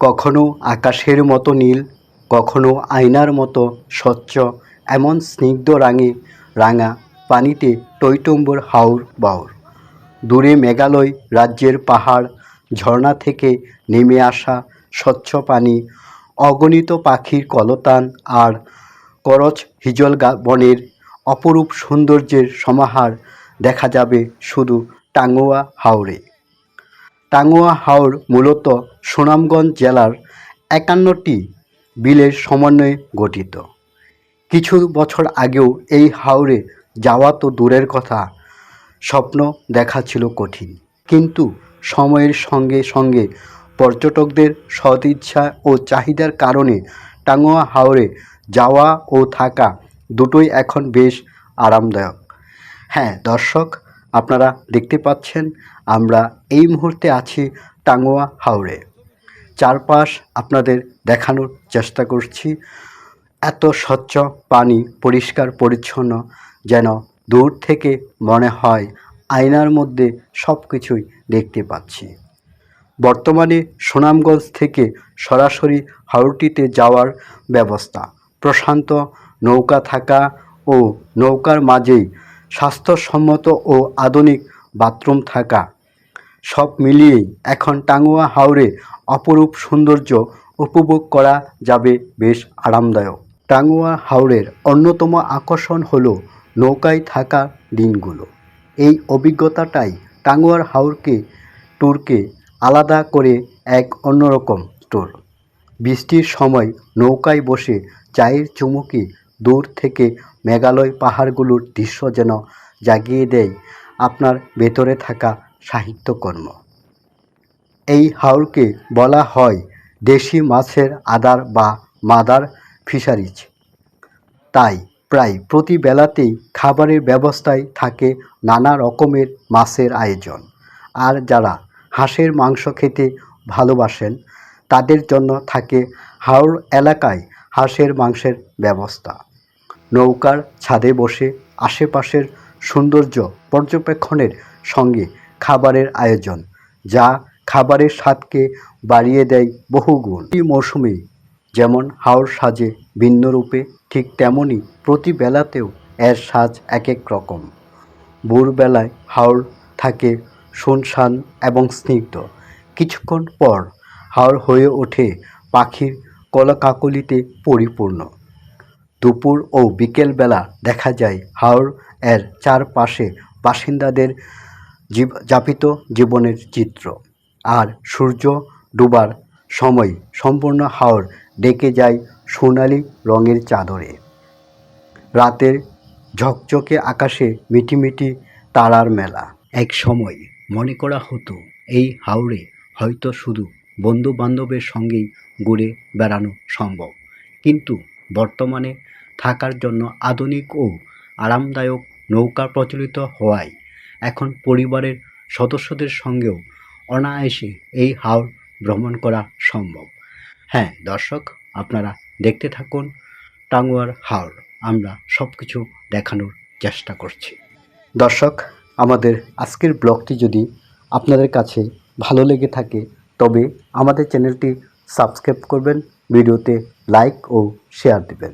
কখনো আকাশের মতো নীল, কখনো আয়নার মতো স্বচ্ছ, এমন স্নিগ্ধ রাঙা পানিতে টইটুম্বর হাওর বাওর। দূরে মেঘালয় রাজ্যের পাহাড়, ঝর্ণা থেকে নেমে আসা স্বচ্ছ পানি, অগণিত পাখির কলতান আর করচ হিজল বনের অপরূপ সৌন্দর্যের সমাহার দেখা যাবে শুধু টাঙ্গুয়া হাওরে। টাঙ্গুয়া হাওর মূলত সুনামগঞ্জ জেলার ৫১টি বিলের সমন্বয়ে গঠিত। কিছু বছর আগেও এই হাওরে যাওয়া তো দূরের কথা, স্বপ্ন দেখা ছিল কঠিন। কিন্তু সময়ের সঙ্গে সঙ্গে পর্যটকদের সদিচ্ছা ও চাহিদার কারণে টাঙ্গুয়া হাওরে যাওয়া ও থাকা দুটোই এখন বেশ আরামদায়ক। হ্যাঁ দর্শক, আপনারা দেখতে পাচ্ছেন আমরা এই মুহূর্তে আছি টাঙ্গুয়া হাওরে। চারপাশ আপনাদের দেখানোর চেষ্টা করছি। এত স্বচ্ছ পানি, পরিষ্কার পরিচ্ছন্ন, যেন দূর থেকে মনে হয় আয়নার মধ্যে সব কিছুই দেখতে পাচ্ছি। বর্তমানে সুনামগঞ্জ থেকে সরাসরি হাওরটিতে যাওয়ার ব্যবস্থা, প্রশান্ত নৌকা থাকা ও নৌকার মাঝেই স্বাস্থ্যসম্মত ও আধুনিক বাথরুম থাকা, সব মিলিয়েই এখন টাঙ্গুয়া হাওরে অপরূপ সৌন্দর্য উপভোগ করা যাবে বেশ আরামদায়ক। টাঙ্গুয়া হাওরের অন্যতম আকর্ষণ হলো নৌকায় থাকা দিনগুলো। এই অভিজ্ঞতাটাই টাঙ্গুয়ার হাওরকে ট্যুরকে আলাদা করে এক অন্যরকম ট্যুর। বৃষ্টির সময় নৌকায় বসে চায়ের চুমুকে দূর থেকে মেঘালয় পাহাড়গুলোর দৃশ্য যেন জাগিয়ে দেয় আপনার ভেতরে থাকা সাহিত্যকর্ম। এই হাওরকে বলা হয় দেশি মাছের আদার বা মাদার ফিশারিজ। তাই প্রায় প্রতি বেলাতেই খাবারের ব্যবস্থায় থাকে নানা রকমের মাছের আয়োজন। আর যারা হাঁসের মাংস খেতে ভালোবাসেন তাদের জন্য থাকে হাওর এলাকায় হাঁসের মাংসের ব্যবস্থা। নৌকার ছাদে বসে আশেপাশের সৌন্দর্য পর্যবেক্ষণের সঙ্গে খাবারের আয়োজন, যা খাবারের স্বাদকে বাড়িয়ে দেয় বহুগুণ। এই মৌসুমে যেমন হাওর সাজে ভিন্ন রূপে, ঠিক তেমনই প্রতি বেলাতেও এর সাজ এক এক রকম। ভোরবেলায় হাওর থাকে শুনশান এবং স্নিগ্ধ। কিছুক্ষণ পর হাওর হয়ে ওঠে পাখির কলকাকলিতে পরিপূর্ণ। দুপুর ও বিকেলবেলা দেখা যায় হাওর এর চারপাশে বাসিন্দাদের যাপিত জীবনের চিত্র। আর সূর্য ডোবার সময় সম্পূর্ণ হাওর ঢেকে যায় সোনালি রঙের চাদরে। রাতের ঝকঝকে আকাশে মিটিমিটি তারার মেলা। এক সময় মনে করা হতো এই হাওরে হয়তো শুধু বন্ধু বান্ধবের সঙ্গেই ঘুরে বেড়ানো সম্ভব, কিন্তু বর্তমানে থাকার জন্য আধুনিক ও আরামদায়ক নৌকা প্রচলিত হওয়ায় এখন পরিবারের সদস্যদের সঙ্গেও অনায়াসে এই হাওর ভ্রমণ করা সম্ভব। হ্যাঁ দর্শক, আপনারা দেখতে থাকুন টাঙ্গুয়ার হাওর। আমরা সব কিছু দেখানোর চেষ্টা করছি। দর্শক, আমাদের আজকের ব্লগটি যদি আপনাদের কাছে ভালো লেগে থাকে তবে আমাদের চ্যানেলটি সাবস্ক্রাইব করবেন, ভিডিওতে লাইক ও শেয়ার দেবেন।